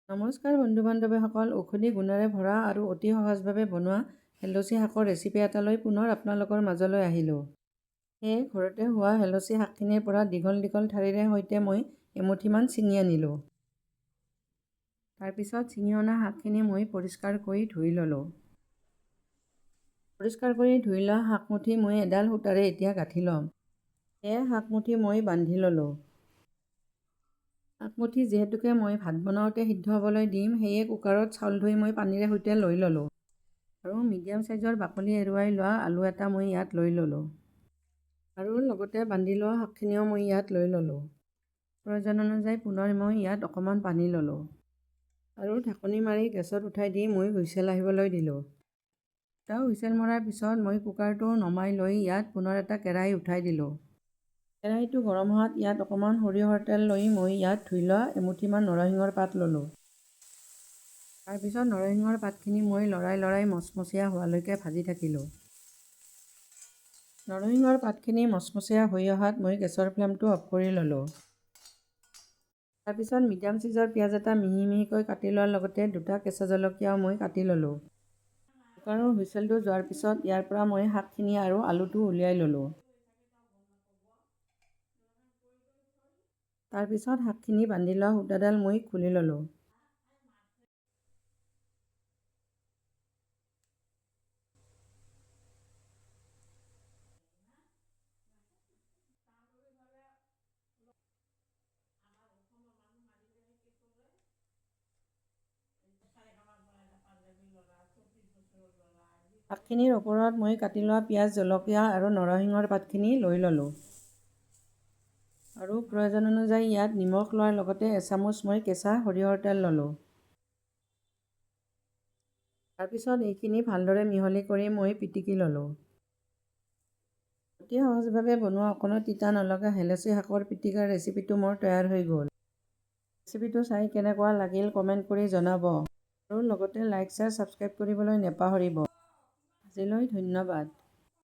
নমস্কাৰ বন্ধু বান্ধৱীসকল, ঔষধি গুণেৰে ভৰা আৰু অতি সহজভাৱে বনোৱা হেলচি শাকৰ ৰেচিপি এটালৈ পুনৰ আপোনালোকৰ মাজলৈ আহিলোঁ। সেয়ে ঘৰতে হোৱা হেলচি শাকখিনিৰ পৰা দীঘল দীঘল ঠাৰিৰে সৈতে মই এমুঠিমান ছিঙি আনিলোঁ। তাৰপিছত ছিঙি অনা শাকখিনি মই পৰিষ্কাৰ কৰি ধুই ল'লোঁ। পৰিষ্কাৰ কৰি ধুই লোৱা শাকমুঠি মই এডাল সূতাৰে এতিয়া গাঁঠি ল'ম। সেয়ে শাকমুঠি মই বান্ধি ল'লোঁ। শাকমুঠি যিহেতুকে মই ভাত বনাওঁতে সিদ্ধ হ'বলৈ দিম, সেয়ে কুকাৰত চাউল ধুই মই পানীৰে সৈতে লৈ ল'লোঁ। আৰু মিডিয়াম চাইজৰ বাকলি এৰুৱাই লোৱা আলু এটা মই ইয়াত লৈ ল'লোঁ। আৰু লগতে বান্ধি লোৱা শাকখিনিও মই ইয়াত লৈ ল'লোঁ। প্ৰয়োজন অনুযায়ী পুনৰ মই ইয়াত অকণমান পানী ল'লোঁ। আৰু ঢাকনি মাৰি গেছত উঠাই দি মই হুইচেল আহিবলৈ দিলোঁ। এটা হুইচেল মৰাৰ পিছত মই কুকাৰটো নমাই লৈ ইয়াত পুনৰ এটা কেৰাহী উঠাই দিলোঁ। কেৰাহীটো গৰম হোৱাত ইয়াত অকণমান সৰিয়হৰ তেল লৈ মই ইয়াত ধুই লোৱা এমুঠিমান নৰসিংহৰ পাত ল'লোঁ। তাৰপিছত নৰসিংহৰ পাতখিনি মই লৰাই মচমচীয়া হোৱালৈকে ভাজি থাকিলোঁ। নৰসিংহৰ পাতখিনি মচমচীয়া হৈ অহাত মই গেছৰ ফ্লেমটো অফ কৰি ল'লোঁ। তাৰপিছত মিডিয়াম চাইজৰ পিঁয়াজ এটা মিহি মিহিকৈ কাটি লোৱাৰ লগতে দুটা কেঁচা জলকীয়াও মই কাটি ল'লোঁ। কুকাৰৰ হুইচেলটো যোৱাৰ পিছত ইয়াৰ পৰা মই শাকখিনি আৰু আলুটো উলিয়াই ল'লোঁ। তাৰপিছত শাকখিনি বান্ধি লোৱা সূতাডাল মই খুলি ল'লোঁ। শাকখিনিৰ ওপৰত মই কাটি লোৱা পিঁয়াজ, জলকীয়া আৰু নৰসিংহৰ পাতখিনি লৈ ল'লোঁ। আৰু প্ৰয়োজন অনুযায়ী ইয়াত নিমখ লোৱাৰ লগতে এচামুচ মই কেঁচা সৰিয়হৰ তেল ল'লোঁ। তাৰপিছত এইখিনি ভালদৰে মিহলি কৰি মই পিটিকি ল'লোঁ। অতি সহজভাৱে বনোৱা অকণো তিতা নলগা হেলচি শাকৰ পিটিকাৰ ৰেচিপিটো মোৰ তৈয়াৰ হৈ গ'ল। ৰেচিপিটো চাই কেনেকুৱা লাগিল কমেণ্ট কৰি জনাব। আৰু লগতে লাইক, শ্বেয়াৰ, ছাবস্ক্ৰাইব কৰিবলৈ নাপাহৰিব। আজিলৈ ধন্যবাদ।